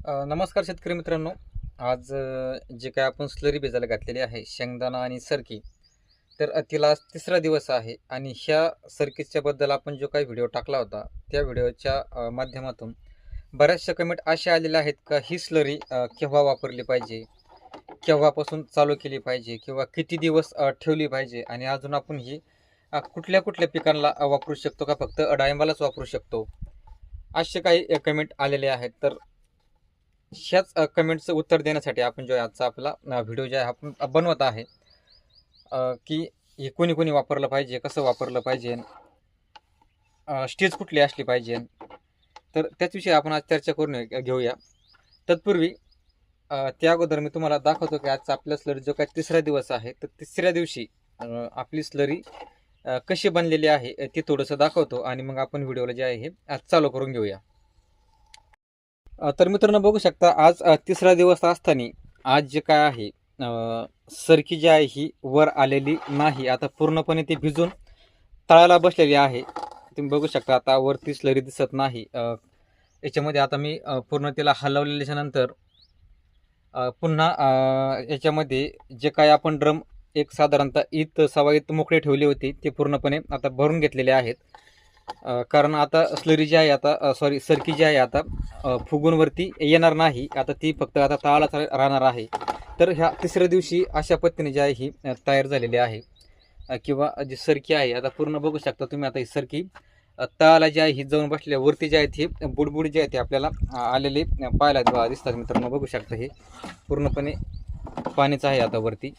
नमस्कार शेतकरी मित्रांनो. आज जे काय आपण स्लरी भिजायला घातलेली आहे शेंगदाणा आणि सरकी, तर तिला आज तिसरा दिवस आहे आणि ह्या सरकीच्या बद्दल आपण जो काही व्हिडिओ टाकला होता त्या व्हिडिओच्या माध्यमातून बऱ्याचशा कमेंट अशा आलेल्या आहेत का ही स्लरी केव्हा वापरली पाहिजे, केव्हापासून चालू केली पाहिजे किंवा किती दिवस ठेवली पाहिजे आणि अजून आपण ही कुठल्या कुठल्या पिकांना वापरू शकतो का फक्त डाळिंबालाच वापरू शकतो, असे काही कमेंट आलेले आहेत. तर ह्याच कमेंटचं उत्तर देण्यासाठी आपण जो आहे आजचा आपला व्हिडिओ जो आहे आपण बनवत आहे, की हे कोणी कोणी वापरलं पाहिजे, कसं वापरलं पाहिजे, स्टेज कुठली असली पाहिजे, तर त्याचविषयी आपण आज चर्चा करून घेऊया. तत्पूर्वी त्या अगोदर मी तुम्हाला दाखवतो की आजचा आपल्या स्लरी जो काही तिसरा दिवस आहे, तर तिसऱ्या दिवशी आपली स्लरी कशी बनलेली आहे ते थोडंसं दाखवतो आणि मग आपण व्हिडिओला जे आहे हे आज चालू करून घेऊया. तर मित्रांनो बघू शकता आज तिसरा दिवस असताना आज जे काय आहे सरकी जी आहे ही वर आलेली नाही. आता पूर्णपणे ती भिजून तळाला बसलेली आहे. तुम्ही बघू शकता आता वरती स्लरी दिसत नाही. याच्यामध्ये आता मी पूर्ण तिला हलवलेल्याच्या नंतर पुन्हा याच्यामध्ये जे काय आपण ड्रम एक साधारणतः ईत सव्वा ईत मोकळे ठेवली होती ते पूर्णपणे आता भरून घेतलेले आहेत. कारण आता स्लरी जी आहे आता सरकी जी आहे आता फुगून वरती येणार नाही. आता ती फक्त आता तळालाच राहणार आहे. तर ह्या तिसऱ्या दिवशी अशा पद्धतीने जी आहे ही तयार झालेली आहे. किंवा जी सरकी आहे आता पूर्ण बघू शकता तुम्ही. आता ही सरकी तळाला जी आहे ही जाऊन बसलेल्या वरती जे आहेत ही बुडबुड जे आहे ते आपल्याला आलेले पाहायला दिसतात मित्रांनो. बघू शकता हे पूर्णपणे पाणीच आहे आता वरती.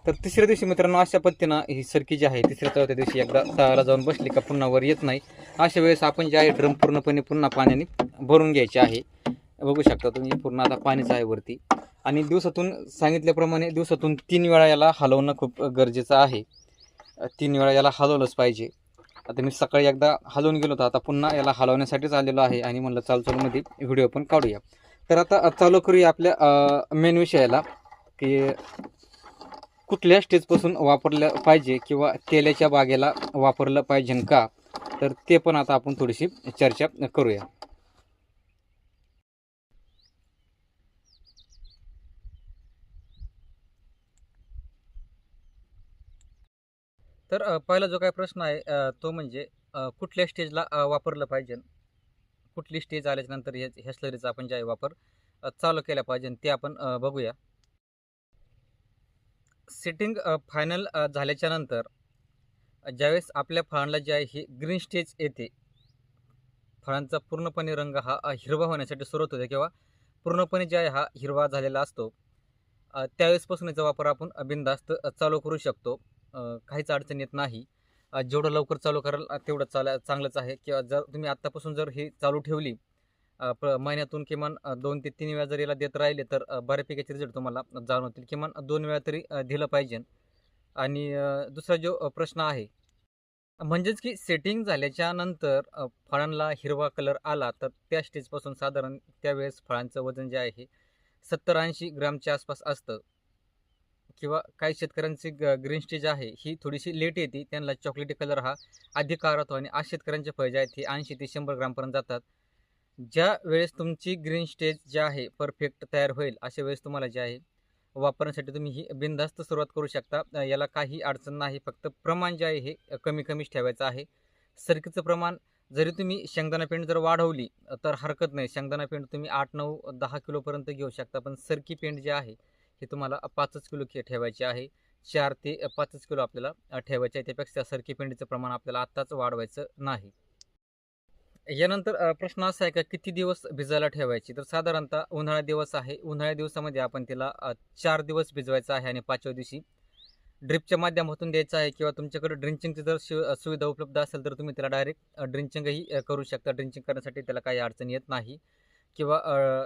तर तिसऱ्या दिवशी मित्रांनो अशा पद्धतीनं ही सरकी जी आहे तिसऱ्या चौथ्या दिवशी एकदा तळाला जाऊन बसली का पुन्हा वर येत नाही. अशा वेळेस आपण जे आहे ड्रम पूर्णपणे पुन्हा पाण्याने भरून घ्यायचे आहे. बघू शकता तुम्ही पूर्ण आता पाणीच आहे वरती. आणि दिवसातून सांगितल्याप्रमाणे दिवसातून 3 वेळा याला हलवणं खूप गरजेचं आहे. 3 वेळा याला हलवलंच पाहिजे. आता मी सकाळी एकदा हलवून गेलो होतो, आता पुन्हा याला हलवण्यासाठीच आलेलो आहे आणि म्हणलं चालूमध्ये व्हिडिओ पण काढूया. तर आता चालू करूया आपल्या मेन विषयाला, की कुठल्या स्टेजपासून वापरलं पाहिजे किंवा तेलाच्या बागेला वापरलं पाहिजे का, तर ते पण आता आपण थोडीशी चर्चा करूया. तर पहिला जो काही प्रश्न आहे तो म्हणजे कुठल्या स्टेजला वापरलं पाहिजे, कुठली स्टेज आल्याच्यानंतर ह्या स्लरीचा आपण जे आहे वापर चालू केला पाहिजे ते आपण बघूया. सेटिंग फायनल झाल्याच्या नंतर ज्यावेळेस आपल्या फळांना जे आहे ही ग्रीन स्टेज येते, फळांचा पूर्णपणे रंग हा हिरवा होण्यासाठी सुरुवात होते किंवा पूर्णपणे जे आहे हा हिरवा झालेला असतो, त्यावेळेसपासून याचा वापर आपण बिनधास्त चालू करू शकतो. काहीच अडचण येत नाही. जेवढं लवकर चालू कराल तेवढं चांगलंच आहे. किंवा जर तुम्ही आत्तापासून जर ही चालू ठेवली महिन्यातून किमान 2 ते 3 वेळा जर याला देत राहिले तर बऱ्यापैकी रिझल्ट तुम्हाला जाणवतील. किमान 2 वेळा तरी दिलं पाहिजे. आणि दुसरा जो प्रश्न आहे म्हणजेच की सेटिंग झाल्याच्या नंतर फळांना हिरवा कलर आला तर त्या स्टेजपासून साधारण त्यावेळेस फळांचं वजन जे आहे 70-80 ग्रामच्या आसपास असतं. किंवा काही शेतकऱ्यांची ग्रीन स्टेज आहे ही थोडीशी लेट येते, त्यांना चॉकलेटी कलर हा अधिक काळ राहतो आणि आज शेतकऱ्यांचे फळ जे आहेत हे 80 ते 100 ग्रामपर्यंत जातात. ज्या वेळेस तुमची ग्रीन स्टेज जे आहे परफेक्ट तयार होईल अशा वेळेस तुम्हाला जे आहे वापरण्यासाठी तुम्ही ही बिनधास्त सुरुवात करू शकता. याला काही अडचण नाही. फक्त प्रमाण जे आहे हे कमी कमीच ठेवायचं आहे. सरकीचं प्रमाण जरी तुम्ही शेंगदाणा पेंड जर वाढवली तर हरकत नाही. शेंगदाणा पेंड तुम्ही 8, 9, 10 किलोपर्यंत घेऊ शकता. पण सरकी पेंड जे आहे हे तुम्हाला 5च किलो ठेवायचे आहे. 4 ते 5च किलो आपल्याला ठेवायचे आहे. त्यापेक्षा सरकी पेंडीचं प्रमाण आपल्याला आत्ताच वाढवायचं नाही. यानंतर प्रश्न असा आहे का किती दिवस भिजायला ठेवायची, तर साधारणतः उन्हाळा दिवस आहे. उन्हाळ्या दिवसामध्ये आपण तिला 4 दिवस भिजवायचं आहे आणि 5व्या दिवशी ड्रिपच्या माध्यमातून द्यायचं आहे. किंवा तुमच्याकडे ड्रिंचिंगची जर सुविधा उपलब्ध असेल तर तुम्ही त्याला डायरेक्ट ड्रिंचिंगही करू शकता. ड्रिंचिंग करण्यासाठी त्याला काही अडचण येत नाही. किंवा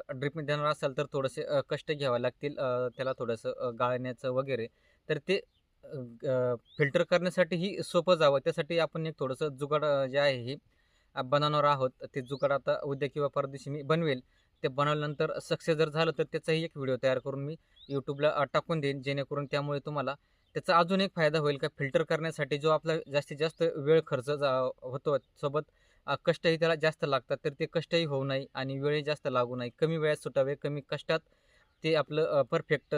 ड्रिपमध्ये देणार असाल तर थोडेसे कष्ट घ्यावे लागतील त्याला थोडंसं गाळण्याचं वगैरे. तर ते फिल्टर करण्यासाठीही सोपं जावं त्यासाठी आपण एक थोडंसं जुगाड जे आहे ही बनवणार आहोत. ते जुगाड आता उद्या किंवा परवा दिवशी मी बनवेल. ते बनवल्यानंतर सक्सेस जर झालं तर त्याचाही एक व्हिडिओ तयार करून मी यूट्यूबला टाकून देईन, जेणेकरून त्यामुळे तुम्हाला त्याचा अजून एक फायदा होईल का फिल्टर करण्यासाठी जो आपला जास्तीत जास्त वेळ खर्च होतो, सोबत कष्टही त्याला जास्त लागतात, तर ते कष्टही होऊ नये आणि वेळही जास्त लागू नये, कमी वेळात सुटावे, कमी कष्टात ते आपलं परफेक्ट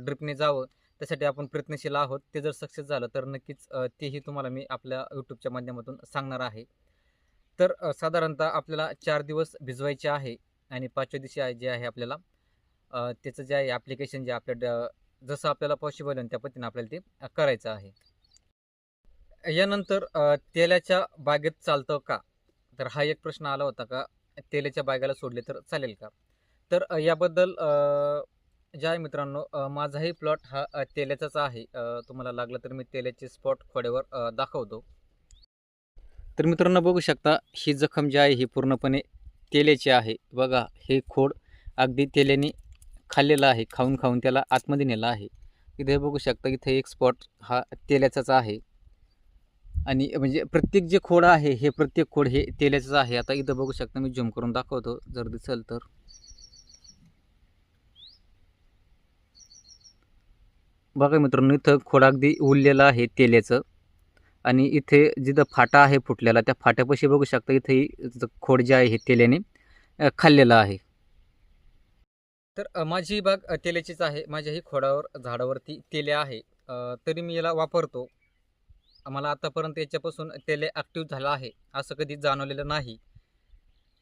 ड्रिपने जावं, त्यासाठी आपण प्रयत्नशील आहोत. ते जर सक्सेस झालं तर नक्कीच तेही तुम्हाला मी आपल्या यूट्यूबच्या माध्यमातून सांगणार आहे. तर साधारणतः आपल्याला 4 दिवस भिजवायचे आहे आणि 5व्या दिवशी जे आहे आपल्याला त्याचं जे आहे ॲप्लिकेशन जे आपल्या जसं आपल्याला पॉसिबल होईल त्या पद्धतीने आपल्याला ते करायचं आहे. यानंतर तेलाच्या बागेत चालतं का? तर हा एक प्रश्न आला होता का तेलाच्या बागेला सोडले तर चालेल का? तर याबद्दल जे आहे मित्रांनो, माझाही प्लॉट हा तेलाचाच आहे. तुम्हाला लागलं तर मी तेलाचे स्पॉट खोड्यावर दाखवतो. तर मित्रांनो बघू शकता, ही जखम जी आहे ही पूर्णपणे तेलाची आहे. बघा हे खोड अगदी तेलाने खाल्लेलं आहे. खाऊन खाऊन त्याला आतमध्ये नेलं आहे. इथे बघू शकता, इथे एक स्पॉट हा तेलाचाच आहे. आणि म्हणजे प्रत्येक जे खोड आहे हे प्रत्येक खोड हे तेलाचंच आहे. आता इथं बघू शकता, मी झूम करून दाखवतो जर दिसेल तर. बघा मित्रांनो, इथं खोड अगदी उरलेलं आहे तेलाचं आणि इथे जिथं फाटा आहे फुटलेला, त्या फाट्यापाशी बघू शकता इथे खोड जे आहे हे तेलाने खाल्लेलं आहे. तर माझी बाग तेलाचीच आहे. माझ्याही खोडावर झाडावरती तेले आहे. तरी मी याला वापरतो. मला आतापर्यंत याच्यापासून तेले ॲक्टिव्ह झालं आहे असं कधी जाणवलेलं नाही.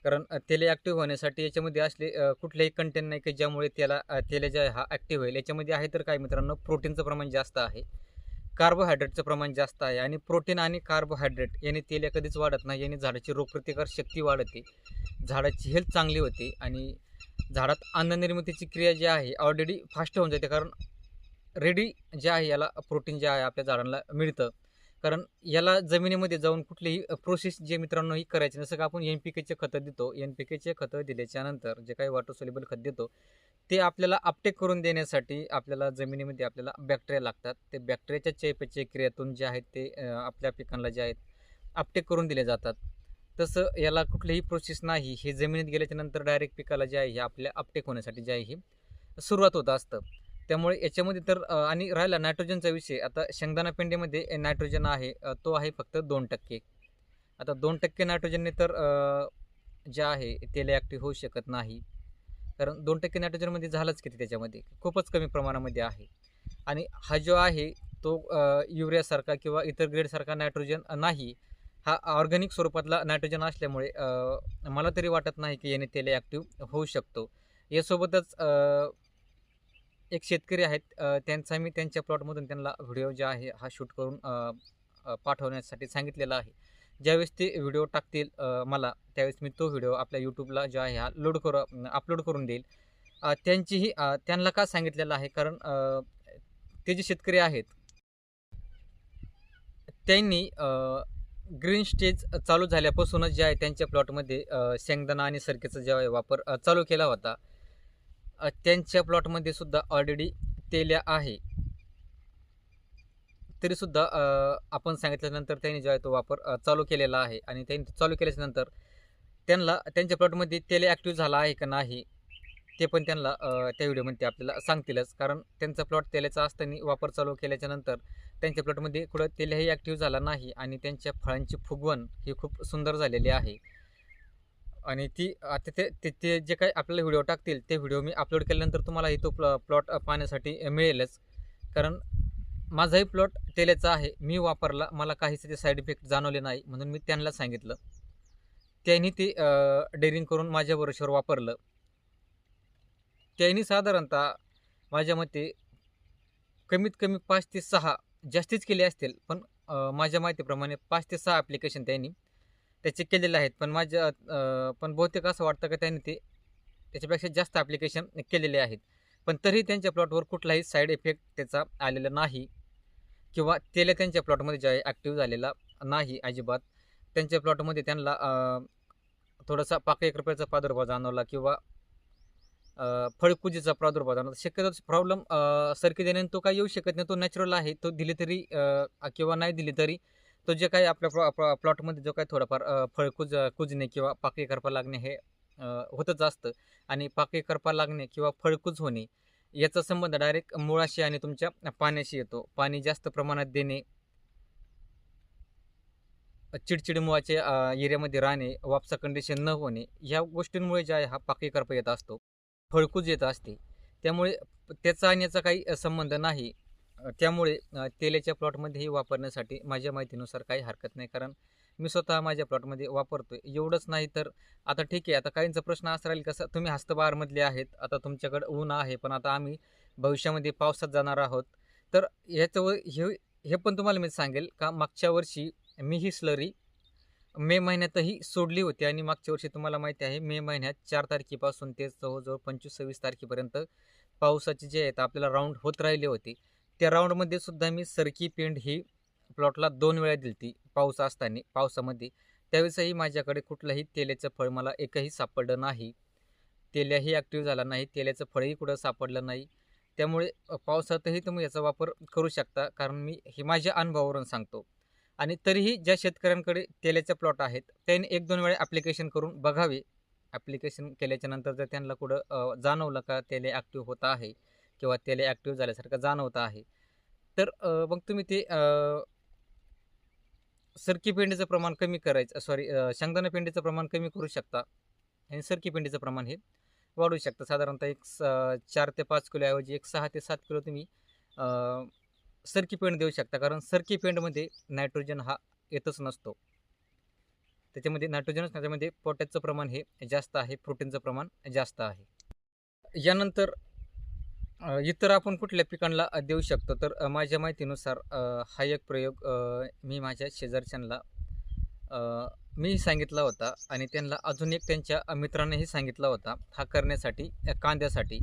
कारण तेले ॲक्टिव्ह होण्यासाठी याच्यामध्ये असले कुठलेही कंटेंट नाही की ज्यामुळे त्याला तेल जे आहे हा ॲक्टिव्ह होईल. याच्यामध्ये आहे तर काय मित्रांनो, प्रोटीनचं प्रमाण जास्त आहे, कार्बोहायड्रेटचं प्रमाण जास्त आहे आणि प्रोटीन आणि कार्बोहायड्रेट याने तेल कधीच वाढत नाही. याने झाडाची रोगप्रतिकार शक्ती वाढते, झाडाची हेल्थ चांगली होते आणि झाडात अन्ननिर्मितीची क्रिया जी आहे ऑलरेडी फास्ट होऊन जाते. कारण रेडी जे आहे याला प्रोटीन जे आहे आपल्या झाडांना मिळतं. कारण याला जमिनीमध्ये जाऊन कुठलीही प्रोसेस जे मित्रांनो ही करायची जसं का आपण NPKचे खतं देतो. NPKचे खतं दिल्याच्यानंतर जे काही वॉटर सोल्युबल खत देतो, ते आपल्याला अपटेक करून देण्यासाठी आपल्याला जमिनीमध्ये आपल्याला बॅक्टेरिया लागतात. ते बॅक्टेरियाच्या चयापचय क्रियेतून जे आहेत ते आपल्या पिकांना जे आहेत अपटेक करून दिले जातात. तसं याला कुठलीही प्रोसेस नाही. हे जमिनीत गेल्याच्यानंतर डायरेक्ट पिकाला जे आहे हे आपल्या अपटेक होण्यासाठी जे आहे ही सुरुवात होत असतं. त्यामुळे याच्यामध्ये तर आणि राहिला नायट्रोजनचा विषय. आता शेंगदाणा पेंडीमध्ये नायट्रोजन आहे, तो आहे फक्त 2%. आता 2% नायट्रोजनने तर जे आहे तेल ॲक्टिव्ह होऊ शकत नाही. कारण 2% नायट्रोजनमध्ये झालंच किती त्याच्यामध्ये, खूपच कमी प्रमाणामध्ये आहे. आणि हा जो आहे तो युरियासारखा किंवा इतर ग्रेडसारखा नायट्रोजन नाही. हा ऑर्गॅनिक स्वरूपातला नायट्रोजन असल्यामुळे मला तरी वाटत नाही की याने तेल ॲक्टिव्ह होऊ शकतो. यासोबतच एक शेतकरी आहेत, त्यांचा मी त्यांच्या प्लॉटमधून त्यांना व्हिडिओ जे आहे हा शूट करून पाठवण्यासाठी सांगितलेला आहे. ज्यावेळेस ते व्हिडिओ टाकतील मला, त्यावेळेस मी तो व्हिडिओ आपल्या यूट्यूबला जो आहे हा अपलोड करून देईल. त्यांचीही त्यांना का सांगितलेलं आहे, कारण ते जे शेतकरी आहेत त्यांनी ग्रीन स्टेज चालू झाल्यापासूनच जे आहे त्यांच्या प्लॉटमध्ये शेंगदाणा आणि सरकीचा जेव्हा वापर चालू केला होता, त्यांच्या प्लॉटमध्ये सुद्धा ऑलरेडी तेल्या आहे. तरीसुद्धा आपण सांगितल्यानंतर त्यांनी जो आहे तो वापर चालू केलेला आहे आणि त्यांनी चालू केल्याच्यानंतर त्यांना त्यांच्या प्लॉटमध्ये तेल ॲक्टिव्ह झाला आहे का नाही, ते पण त्यांना त्या व्हिडिओमध्ये आपल्याला सांगतीलच. कारण त्यांचा प्लॉट तेलाचा असताना वापर चालू केल्याच्यानंतर त्यांच्या प्लॉटमध्ये कुठं तेलही ॲक्टिव्ह झाला नाही आणि त्यांच्या फळांची फुगवण ही खूप सुंदर झालेली आहे. आणि ती आता ते जे काही आपल्याला व्हिडिओ टाकतील ते व्हिडिओ मी अपलोड केल्यानंतर तुम्हालाही तो प्लॉट पाहण्यासाठी मिळेलच. कारण माझाही प्लॉट तेलाचा आहे, मी वापरला, मला काहीच ते साईड इफेक्ट जाणवले नाही म्हणून मी त्यांना सांगितलं. त्यांनी ते डेअरिंग करून माझ्या भरोश्यावर वापरलं. त्यांनी साधारणतः माझ्या मते कमीत कमी 5 ते 6 जास्तीच केले असतील, पण माझ्या माहितीप्रमाणे 5 ते 6 ॲप्लिकेशन त्यांनी त्याचे केलेले आहेत. पण बहुतेक असं वाटतं की त्यांनी ते त्याच्यापेक्षा जास्त ॲप्लिकेशन केलेले आहेत. पण तरीही त्यांच्या प्लॉटवर कुठलाही साईड इफेक्ट त्याचा आलेला नाही किंवा तेल त्यांच्या प्लॉटमध्ये जे आहे ॲक्टिव्ह झालेला नाही अजिबात. त्यांच्या प्लॉटमध्ये त्यांना थोडासा पाकळी कृपयाचा प्रादुर्भाव जाणवला किंवा फळकुजीचा प्रादुर्भाव जाणवला. शक्यतो प्रॉब्लेम सरकी देण्याने तो काही येऊ शकत नाही. तो नॅचरल आहे. तो दिली तरी किंवा नाही दिली तरी तो जे काही आपल्या प्लॉटमध्ये जो काही थोडाफार कुजणे किंवा पाकळी करपा लागणे हे होतच असतं. आणि पाकळी करपा लागणे किंवा फळकूज होणे याचा संबंध डायरेक्ट मुळाशी आणि तुमच्या पाण्याशी येतो. पाणी जास्त प्रमाणात देणे चिडचिडमुळाचे एरियामध्ये राहणे, वापसा कंडिशन न होणे, ह्या गोष्टींमुळे जे आहे हा पाकळी करपा येत असतो, फळकूज येत असते. त्यामुळे त्याचा आणि याचा काही संबंध नाही. त्यामुळे तेलाच्या प्लॉटमध्येही वापरण्यासाठी माझ्या माहितीनुसार काही हरकत नाही. कारण मी स्वतः माझ्या प्लॉटमध्ये वापरतोय. एवढंच नाही तर आता ठीक आहे, आता काहींचा प्रश्न असा राहील कसं तुम्ही हस्तबहारमधले आहेत, आता तुमच्याकडे ऊन आहे, पण आता आम्ही भविष्यामध्ये पावसात जाणार आहोत. तर ह्याच्यावर हे पण तुम्हाला मी सांगेल का मागच्या वर्षी मी ही स्लरी मे महिन्यातही सोडली होती आणि मागच्या वर्षी तुम्हाला माहिती आहे मे महिन्यात 4 तारखेपासून ते जवळजवळ 25-26 तारखेपर्यंत पावसाचे जे आहेत आपल्याला राऊंड होत राहिले होते. त्या राऊंडमध्ये सुद्धा मी सरकी पेंड ही प्लॉटला 2 वेळा दिली पाऊस असताना पावसामध्ये. त्यावेळेसही माझ्याकडे कुठलंही तेलाचं फळ मला एकही सापडलं नाही. तेल्याही ॲक्टिव्ह झाला नाही. तेलाचं फळही कुठं सापडलं नाही. त्यामुळे पावसातही तुम्ही याचा वापर करू शकता. कारण मी हे माझ्या अनुभवावरून सांगतो. आणि तरीही ज्या शेतकऱ्यांकडे तेलाचे प्लॉट आहेत त्यांनी 1-2 वेळा ॲप्लिकेशन करून बघावे. ॲप्लिकेशन केल्याच्यानंतर जर त्यांना कुठं जाणवलं का तेल ॲक्टिव्ह होत आहे किंवा तेल ॲक्टिव्ह झाल्यासारखं जाणवत आहे, तर मग तुम्ही ते सरकी पेंडीचं प्रमाण कमी करायचं शेंगदाणा पेंडीचं प्रमाण कमी करू शकता आणि सरकी पेंडीचं प्रमाण हे वाढवू शकता. साधारणतः 4 ते 5 किलोऐवजी 6 ते 7 किलो तुम्ही सरकी पेंड देऊ शकता. कारण सरकी पेंडमध्ये नायट्रोजन हा येतच नसतो. त्याच्यामध्ये नायट्रोजनच त्याच्यामध्ये पोटॅशचं प्रमाण हे जास्त आहे, प्रोटीनचं प्रमाण जास्त आहे. यानंतर इतर आपण कुठल्या पिकांना देऊ शकतो, तर माझ्या माहितीनुसार हा एक प्रयोग मी माझ्या शेजारच्यांना मी सांगितला होता आणि त्यांना अजून एक त्यांच्या मित्रांनीही सांगितला होता हा करण्यासाठी कांद्यासाठी.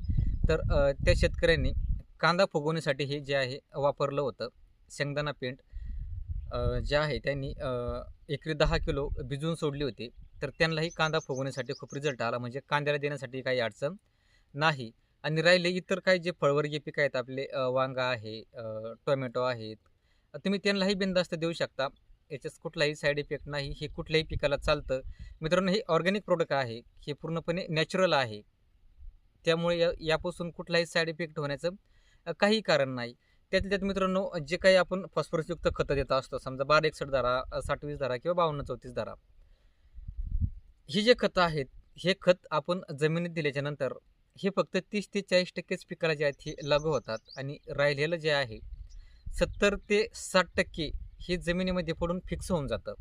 तर त्या शेतकऱ्यांनी कांदा फुगवण्यासाठी हे जे आहे वापरलं होतं शेंगदाणा पेंड जे आहे त्यांनी एकरी 10 किलो भिजवून सोडली होती. तर त्यांनाही कांदा फुगवण्यासाठी खूप रिझल्ट आला. म्हणजे कांद्याला देण्यासाठी काही अडचण नाही. आणि राहिले इतर काही जे फळवर्गीय पिकं आहेत आपले वांगा आहे, टोमॅटो आहेत, तुम्ही त्यांनाही बिनधास्त देऊ शकता. याच्यात कुठलाही साईड इफेक्ट नाही. हे कुठल्याही पिकाला चालतं. मित्रांनो, हे ऑर्गॅनिक प्रोडक्ट आहे. हे पूर्णपणे नॅचरल आहे. त्यामुळे यापासून कुठलाही साईड इफेक्ट होण्याचं काही कारण नाही. त्यातल्या त्यात मित्रांनो, जे काही आपण फॉस्फरसयुक्त खतं देत असतो, समजा 12-61 धरा, 60-20 धरा किंवा 52-34 धरा. ही जे खतं आहेत, हे खत आपण जमिनीत दिल्याच्यानंतर हे फक्त 30 ते 40% पिकाला जे आहेत हे लागू होतात आणि राहिलेलं जे आहे 70 ते 60% हे जमिनीमध्ये पडून फिक्स होऊन जातं.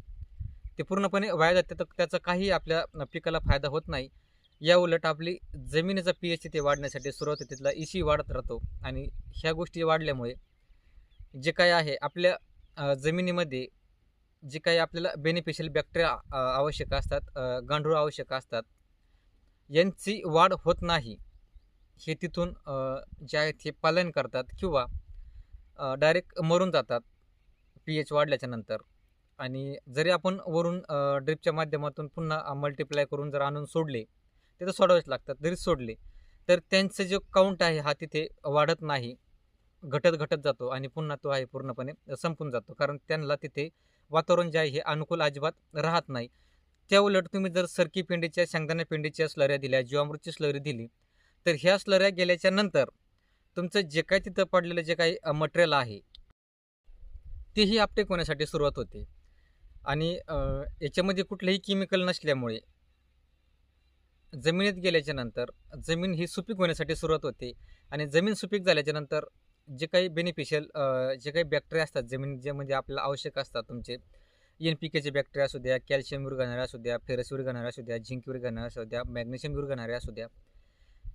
ते पूर्णपणे वाया जातं. तर त्याचा काही आपल्या पिकाला फायदा होत नाही. या उलट आपली जमिनीचा pH तिथे वाढण्यासाठी सुरुवात होते, तिथला EC वाढत राहतो आणि ह्या गोष्टी वाढल्यामुळे जे काही आहे आपल्या जमिनीमध्ये जे काही आपल्याला बेनिफिशियल बॅक्टेरिया आवश्यक असतात, गांडूळ आवश्यक असतात, यांची वाढ होत नाही. हे तिथून जे आहेत हे पालन करतात किंवा डायरेक्ट मरून जातात pH वाढल्याच्या नंतर. आणि जरी आपण वरून ड्रिपच्या माध्यमातून पुन्हा मल्टिप्लाय करून जर आणून सोडले, ते तर सोडावेच लागतात. जरी सोडले तर त्यांचं जो काउंट आहे हा तिथे वाढत नाही, घटत जातो आणि पुन्हा तो आहे पूर्णपणे संपून जातो. कारण त्यांना तिथे वातावरण जे आहे हे अनुकूल अजिबात राहत नाही. त्या उलट तुम्ही जर सरकी पेंडीच्या, शेंगदाणा पेंडीच्या स्लऱ्या दिल्या, जीवामृतची स्लरी दिली, तर ह्या स्लऱ्या गेल्याच्या नंतर तुमचं जे काही तिथं पडलेलं जे काही मटेरियल आहे तेही अपटेक होण्यासाठी सुरुवात होते. आणि याच्यामध्ये कुठलेही केमिकल नसल्यामुळे जमिनीत गेल्याच्या नंतर जमीन ही सुपीक होण्यासाठी सुरुवात होते आणि जमीन सुपीक झाल्याच्या नंतर जे काही बेनिफिशियल जे काही बॅक्टेरिया असतात जमीन जे म्हणजे आपल्याला आवश्यक असतात, तुमचे NPKचे बॅक्टेरिया असू द्या, कॅल्शियम विरघळणारे असू द्या, फेरस विरघळणारे असू द्या, झिंक विरघळणारे असू द्या, मॅग्नेशियम विरघळणारे असू द्या,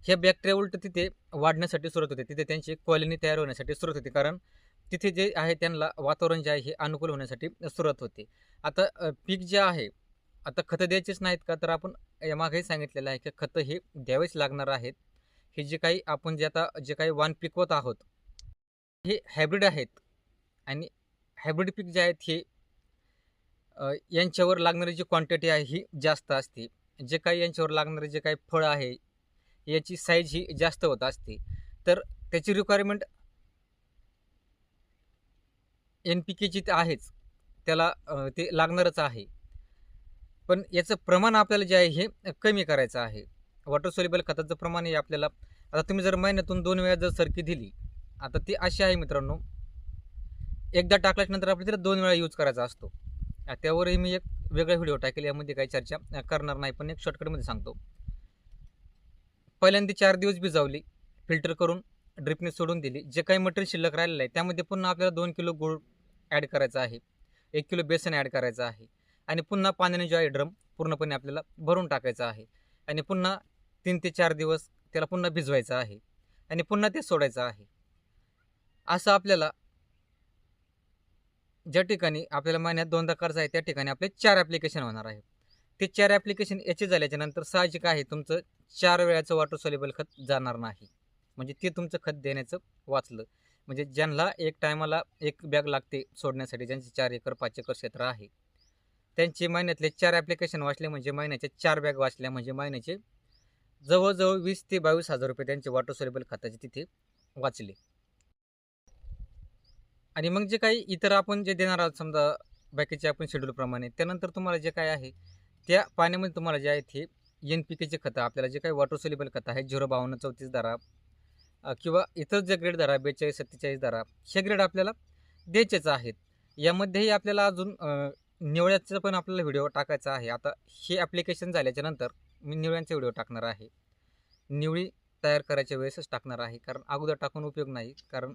ह्या बॅक्टेरिया उलट तिथे वाढण्यासाठी सुरुवात होते. तिथे त्यांची कॉलनी तयार होण्यासाठी सुरुवात होते. कारण तिथे जे आहे त्यांना वातावरण जे आहे हे अनुकूल होण्यासाठी सुरुवात होते. आता पीक जे आहे, आता खतं द्यायचीच नाहीत का, तर आपण यामागेही सांगितलेलं आहे की खतं हे द्यावेच लागणार आहेत. हे जे काही आपण जे काही वाण पिकवत आहोत हे हायब्रिड आहेत आणि हायब्रिड पीक जे आहेत हे यांच्यावर लागणारी जी क्वांटिटी आहे ही जास्त असते. जे काही यांच्यावर लागणारे जे काही फळ आहे याची साईज ही जास्त होत असते. तर त्याची रिक्वायरमेंट NPKची तर आहेच, त्याला ते लागणारच आहे. पण याचं प्रमाण आपल्याला जे आहे हे कमी करायचं आहे. वॉटर सोल्युबल खताचं प्रमाण हे आपल्याला, आता तुम्ही जर महिन्यातून 2 वेळा जर सरकी दिली, आता ती अशी आहे मित्रांनो, एकदा टाकल्याच्यानंतर आपल्याला 2 वेळा यूज करायचा असतो. त्यावरही मी एक वेगळा व्हिडिओ टाकेल, यामध्ये काही चर्चा करणार नाही, पण एक शॉर्टकटमध्ये सांगतो. पहिल्यांदा 4 दिवस भिजवली, फिल्टर करून ड्रिपने सोडून दिली. जे काही मटेरियल शिल्लक राहिलेलं आहे त्यामध्ये पुन्हा आपल्याला 2 किलो गूळ ॲड करायचा आहे, 1 किलो बेसन ॲड करायचं आहे आणि पुन्हा पाण्याने जो आहे ड्रम पूर्णपणे आपल्याला भरून टाकायचा आहे आणि पुन्हा 3 ते 4 दिवस त्याला पुन्हा भिजवायचं आहे आणि पुन्हा ते सोडायचं आहे. असं आपल्याला ज्या ठिकाणी आपल्याला महिन्यात 2दा कर्ज आहे त्या ठिकाणी आपले 4 ॲप्लिकेशन होणार आहे. ते 4 ॲप्लिकेशन याचे झाल्याच्या नंतर साहजिक आहे तुमचं 4 वेळाचं वॉटर सोल्युबल खत जाणार नाही. म्हणजे ते तुमचं खत देण्याचं वाचलं. म्हणजे ज्यांना एक टायमाला 1 बॅग लागते सोडण्यासाठी, ज्यांचे 4 एकर 5 एकर क्षेत्र आहे, त्यांचे महिन्यातले 4 ॲप्लिकेशन वाचले म्हणजे महिन्याच्या 4 बॅग वाचल्या म्हणजे महिन्याचे जवळजवळ 20 ते 22,000 रुपये त्यांचे वॉटर सोल्युबल खताचे तिथे वाचले. आणि मग जे काही इतर आपण जे देणार आहोत समजा बाकीचे आपण शेड्यूलप्रमाणे, त्यानंतर तुम्हाला जे काय आहे त्या पाण्यामध्ये तुम्हाला जे आहेत हे NPKचे खतं, आपल्याला जे काही वॉटर सोल्युबल खतं आहे 052 34 धरा किंवा इतर जे ग्रेड धरा 42 47 धरा, हे ग्रेड आपल्याला द्यायचेच आहेत. यामध्येही आपल्याला अजून निवळ्याचा पण आपल्याला व्हिडिओ टाकायचा आहे. आता हे ॲप्लिकेशन झाल्याच्या नंतर मी निवळ्यांचा व्हिडिओ टाकणार आहे. निवळी तयार करायच्या वेळेसच टाकणार आहे, कारण अगोदर टाकून उपयोग नाही. कारण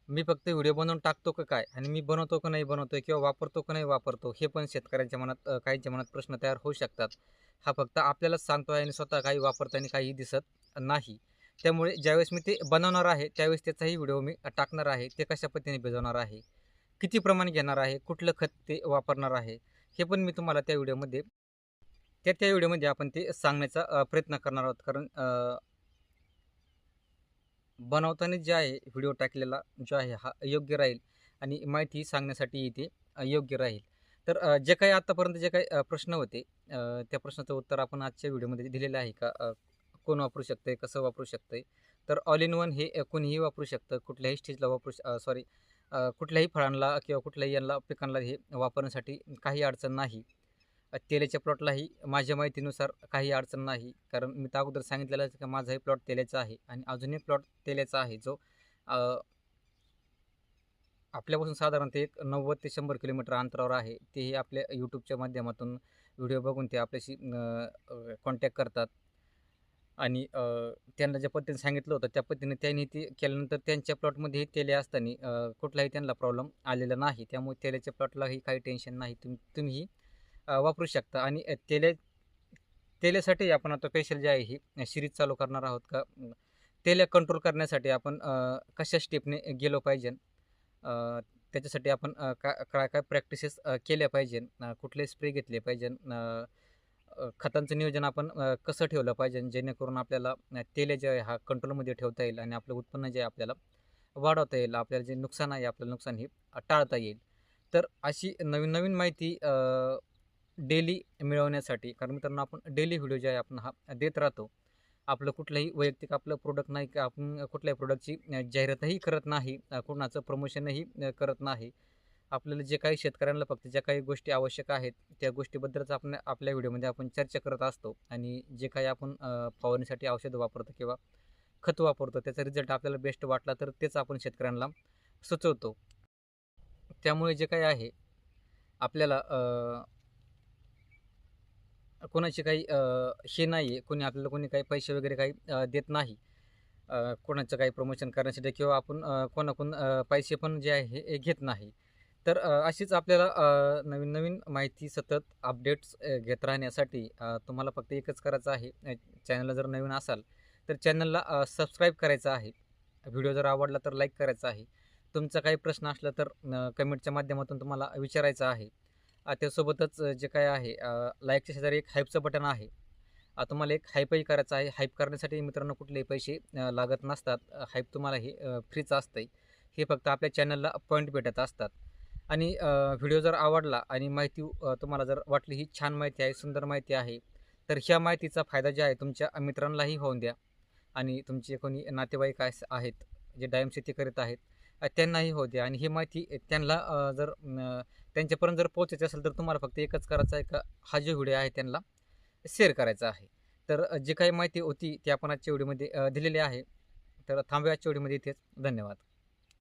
मी फक्त व्हिडिओ बनवून टाकतो का काय आणि मी बनवतो का नाही बनवतोय किंवा वापरतो का नाही वापरतो, हे पण शेतकऱ्यांच्या मनात काहींच्या मनात प्रश्न तयार होऊ शकतात. हा फक्त आपल्यालाच सांगतो आहे आणि स्वतः काही वापरताना काही दिसत नाही. त्यामुळे ज्यावेळेस मी ते बनवणार आहे त्यावेळेस त्याचाही व्हिडिओ मी टाकणार आहे. ते कशा पद्धतीने भिजवणार आहे, किती प्रमाण घेणार आहे, कुठलं खत ते वापरणार आहे, हे पण मी तुम्हाला त्या व्हिडिओमध्ये त्या व्हिडिओमध्ये आपण ते सांगण्याचा प्रयत्न करणार आहोत. कारण बनवताना जे आहे व्हिडिओ टाकलेला जो आहे हा योग्य राहील आणि माहिती सांगण्यासाठी इथे योग्य राहील. तर जे काही आत्तापर्यंत जे काही प्रश्न होते त्या प्रश्नाचं उत्तर आपण आजच्या व्हिडिओमध्ये दिलेलं आहे का, कोण वापरू शकतंय, कसं वापरू शकतंय. तर ऑल इन वन हे कोणीही वापरू शकतं, कुठल्याही स्टेजला कुठल्याही फळांना किंवा कुठल्याही यांना पिकांना हे वापरण्यासाठी काही अडचण नाही. तेलाच्या प्लॉटलाही माझ्या माहितीनुसार काही अडचण नाही, कारण मी तर अगोदर सांगितलेलं आहे की माझाही प्लॉट तेलाचा आहे आणि अजूनही प्लॉट तेलाचा आहे, जो आपल्यापासून साधारणतः एक 90 ते 100 किलोमीटर अंतरावर आहे. तेही आपल्या यूट्यूबच्या माध्यमातून व्हिडिओ बघून ते आपल्याशी कॉन्टॅक्ट करतात आणि त्यांना ज्या पद्धतीने सांगितलं होतं त्या पद्धतीने त्यांनी ते केल्यानंतर त्यांच्या प्लॉटमध्येही तेले असताना कुठलाही त्यांना प्रॉब्लेम आलेला नाही. त्यामुळे तेलाच्या प्लॉटलाही काही टेन्शन नाही. तुम्हीही वापरू शकता. आणि तेलासाठी आपण आता स्पेशल जे आहे ही सिरीज चालू करणार आहोत का तेल कंट्रोल करण्यासाठी आपण कशा स्टेपने गेलो पाहिजे, त्याच्यासाठी आपण काय काय प्रॅक्टिसेस केल्या पाहिजे, कुठले स्प्रे घेतले पाहिजे, खतांचं नियोजन आपण कसं ठेवलं पाहिजे जेणेकरून आपल्याला तेल जे आहे हा कंट्रोलमध्ये ठेवता येईल आणि आपलं उत्पन्न जे आहे आपल्याला वाढवता येईल, आपल्याला जे नुकसान आहे आपलं नुकसान हे टाळता येईल. तर अशी नवीन नवीन माहिती डेली मिळवण्यासाठी, कारण मित्रांनो आपण डेली व्हिडिओ जे आहे आपण हा देत राहतो. आपलं कुठलंही वैयक्तिक आपलं प्रोडक्ट नाही की आपण कुठल्याही प्रोडक्टची जाहिरातही करत नाही, कोणाचं प्रमोशनही करत नाही. आपल्याला जे काही शेतकऱ्यांना फक्त ज्या काही गोष्टी आवश्यक आहेत त्या गोष्टीबद्दलच आपण आपल्या व्हिडिओमध्ये आपण चर्चा करत असतो आणि जे काही आपण फवारणीसाठी औषधं वापरतो किंवा खत वापरतो त्याचा रिझल्ट आपल्याला बेस्ट वाटला तर तेच आपण शेतकऱ्यांना सुचवतो. त्यामुळे जे काही आहे आपल्याला कोणाची काही हे नाही आहे, कोणी आपल्याला कोणी काही पैसे वगैरे काही देत नाही कोणाचं काही प्रमोशन करण्यासाठी किंवा आपण कोणाकडून पैसे पण जे आहे हे घेत नाही. तर अशीच आपल्याला नवीन नवीन माहिती सतत अपडेट्स घेत राहण्यासाठी तुम्हाला फक्त एकच करायचं आहे. चॅनलला जर नवीन असाल तर चॅनलला सबस्क्राईब करायचं आहे. व्हिडिओ जर आवडला तर लाईक करायचा आहे. तुमचा काही प्रश्न असला तर कमेंटच्या माध्यमातून तुम्हाला विचारायचं आहे. त्यासोबतच जे काय आहे लाईकच्या शेजारी एक हाईपचं बटन आहे. तुम्हाला एक हाईपही करायचं आहे. हाईप करण्यासाठी मित्रांनो कुठलेही पैसे लागत नसतात. हाईप तुम्हाला हे फ्रीचं असतं. हे फक्त आपल्या चॅनलला पॉईंट भेटत असतात. आणि व्हिडिओ जर आवडला आणि माहिती तुम्हाला जर वाटली ही छान माहिती आहे, सुंदर माहिती आहे, तर ह्या माहितीचा फायदा जे आहे तुमच्या मित्रांनाही होऊन द्या आणि तुमचे कोणी नातेवाईक आहेत जे डाळिंब शेती करीत आहेत त्यांनाही होऊ द्या. आणि ही माहिती त्यांना जर त्यांच्यापर्यंत जर पोहोचायचं असेल तर तुम्हाला फक्त एकच करायचं आहे का हा जो व्हिडिओ आहे त्यांना शेअर करायचा आहे. तर जी काही माहिती होती ती आपण आजच्या व्हिडिओमध्ये दिलेली आहे. तर थांबूया आजच्या व्हिडिओमध्ये इथेच. धन्यवाद.